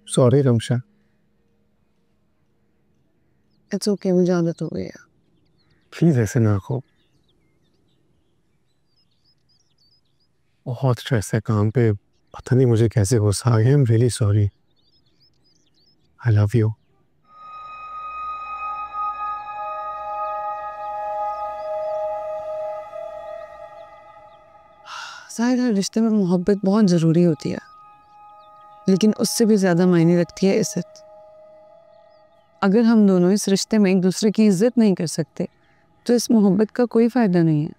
Sorry Ramsha. It's okay, मुझे आदत हो गई है। प्लीज ऐसे ना कहो, बहुत स्ट्रेस है काम पे, पता नहीं मुझे कैसे गुस्सा आ गया। I am really sorry. I love you. शायद हर रिश्ते में मोहब्बत बहुत ज़रूरी होती है, लेकिन उससे भी ज़्यादा मायने रखती है इज्जत। अगर हम दोनों इस रिश्ते में एक दूसरे की इज्जत नहीं कर सकते तो इस मोहब्बत का कोई फ़ायदा नहीं है।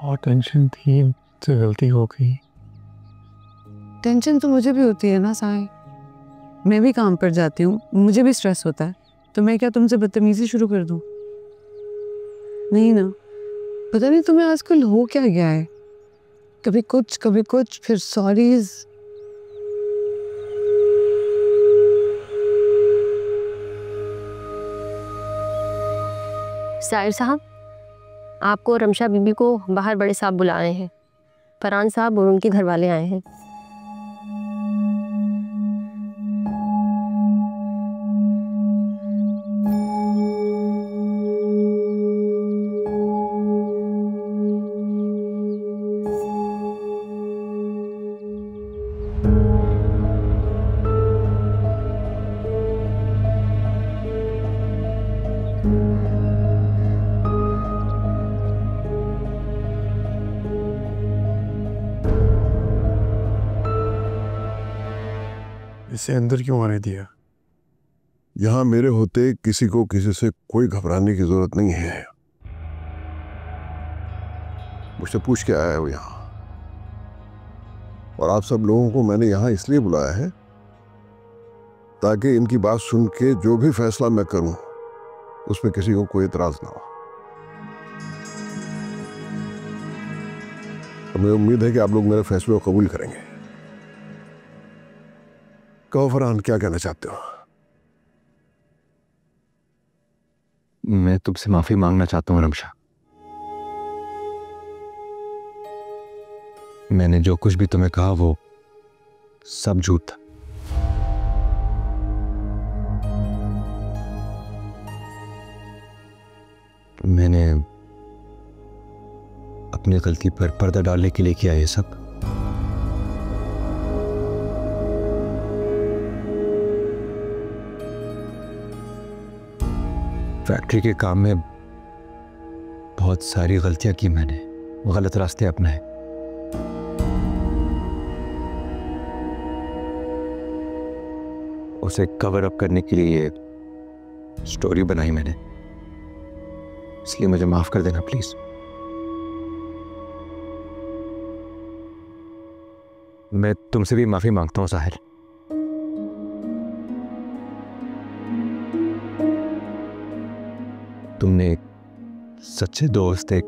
और टेंशन थी तो गलती हो गई। टेंशन तो मुझे भी होती है ना साई, मैं भी काम पर जाती हूँ, मुझे भी स्ट्रेस होता है, तो मैं क्या तुमसे बदतमीजी शुरू कर दूँ? नहीं ना। पता नहीं तुम्हें आजकल हो क्या गया है, कभी कुछ फिर सॉरीज। साहिर साहब, आपको रमशा बीबी को बाहर बड़े साहब बुलाए हैं। फरहान साहब और उनके घर वाले आए हैं। इसे अंदर क्यों आने दिया? यहां मेरे होते किसी को किसी से कोई घबराने की जरूरत नहीं है। मुझसे पूछ के आया है वो यहां, और आप सब लोगों को मैंने यहां इसलिए बुलाया है ताकि इनकी बात सुन के जो भी फैसला मैं करूं उसमें किसी को कोई इतराज ना हो। तो मुझे उम्मीद है कि आप लोग मेरे फैसले को कबूल करेंगे। कहो फरहान, क्या कहना चाहते हो? मैं तुमसे माफी मांगना चाहता हूं रमशा। मैंने जो कुछ भी तुम्हें कहा वो सब झूठ था। मैंने अपनी गलती पर पर्दा डालने के लिए किया ये सब। फैक्ट्री के काम में बहुत सारी गलतियां की मैंने, गलत रास्ते अपनाए। उसे कवर अप करने के लिए स्टोरी बनाई मैंने, इसलिए मुझे माफ कर देना प्लीज। मैं तुमसे भी माफी मांगता हूं साहिल। तुमने एक सच्चे दोस्त, एक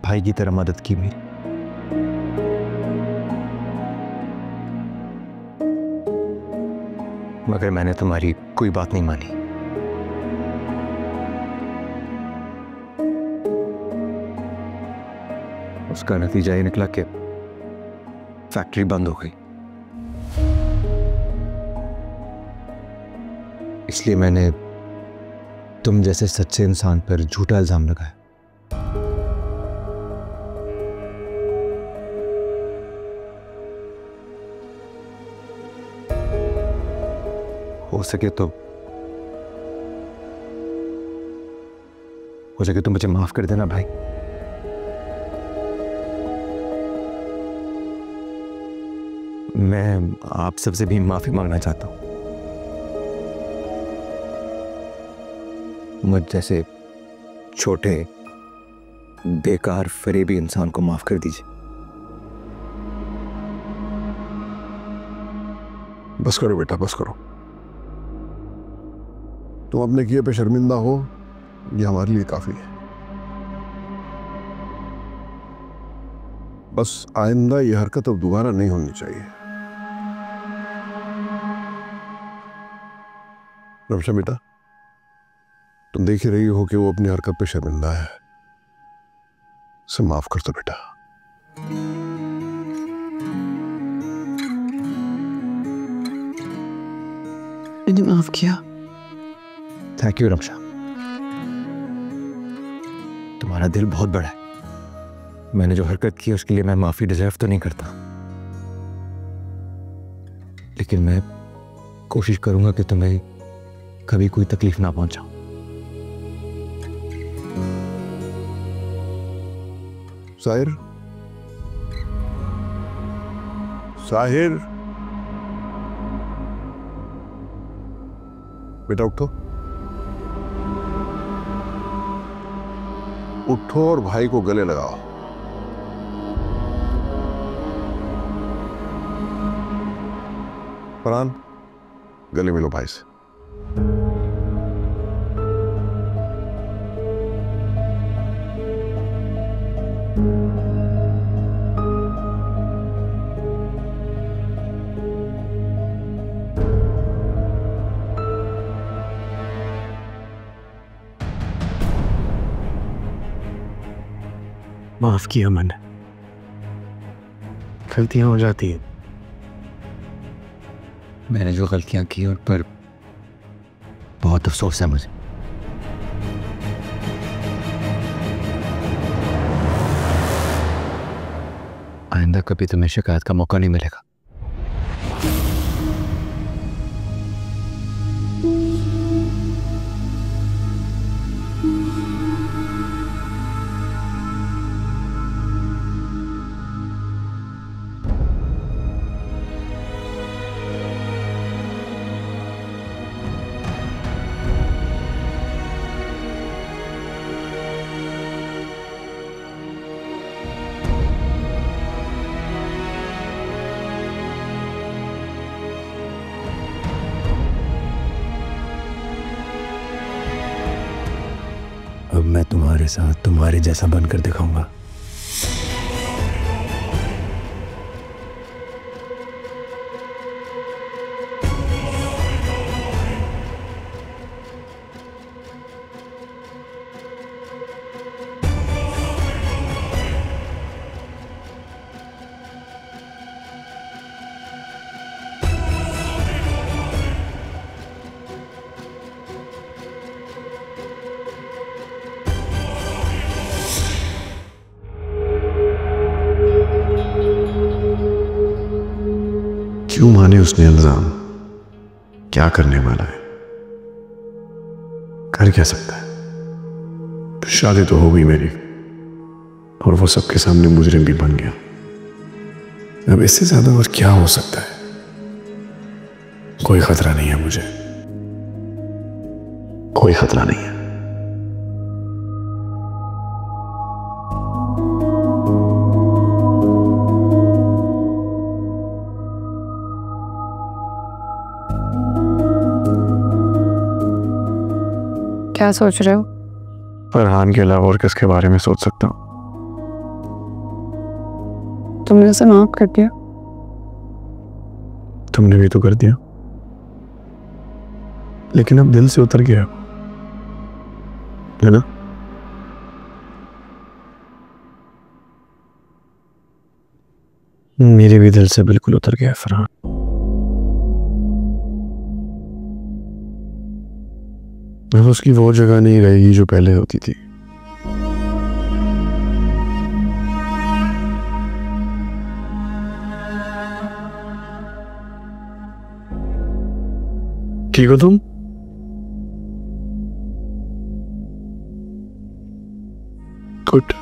भाई की तरह मदद की मेरी। मगर मैंने तुम्हारी कोई बात नहीं मानी। उसका नतीजा ये निकला कि फैक्ट्री बंद हो गई। इसलिए मैंने तुम जैसे सच्चे इंसान पर झूठा इल्जाम लगाया। हो सके तो मुझे माफ कर देना भाई। मैं आप सबसे भी माफी मांगना चाहता हूं। मुझ जैसे छोटे बेकार फरेबी इंसान को माफ कर दीजिए। बस करो बेटा, बस करो। तुम अपने किए पे शर्मिंदा हो, ये हमारे लिए काफी है। बस आइंदा ये हरकत अब दोबारा नहीं होनी चाहिए। रमशा बेटा, तुम देख ही रही हो कि वो अपनी हरकत पे शर्मिंदा है। उसे माफ कर दो बेटा। मैंने माफ किया। थैंक यू रमशा, तुम्हारा दिल बहुत बड़ा है। मैंने जो हरकत की उसके लिए मैं माफी डिजर्व तो नहीं करता, लेकिन मैं कोशिश करूंगा कि तुम्हें कभी कोई तकलीफ ना पहुंचाऊं। साहिर, साहिर, बेटा उठो, उठो और भाई को गले लगाओ। फरहान, गले मिलो भाई से। माफ किया मैंने, गलतियां हो जाती हैं। मैंने जो गलतियां की उन पर बहुत अफसोस है मुझे। आइंदा कभी तुम्हें शिकायत का मौका नहीं मिलेगा। अब मैं तुम्हारे साथ तुम्हारे जैसा बनकर दिखाऊंगा। क्यों माने उसने इल्जाम? क्या करने वाला है? कर क्या सकता है? शादी तो हो गई मेरी, और वो सबके सामने मुजरिम भी बन गया। अब इससे ज्यादा और क्या हो सकता है? कोई खतरा नहीं है मुझे, कोई खतरा नहीं है। क्या सोच रहे हो? फरहान के अलावा और किसके बारे में सोच सकता हूँ? तुमने उसे माफ कर दिया? तुमने भी तो कर दिया, लेकिन अब दिल से उतर गया है ना? मेरे भी दिल से बिल्कुल उतर गया फरहान। अब उसकी वो जगह नहीं रहेगी जो पहले होती थी। ठीक हो तुम? गुड।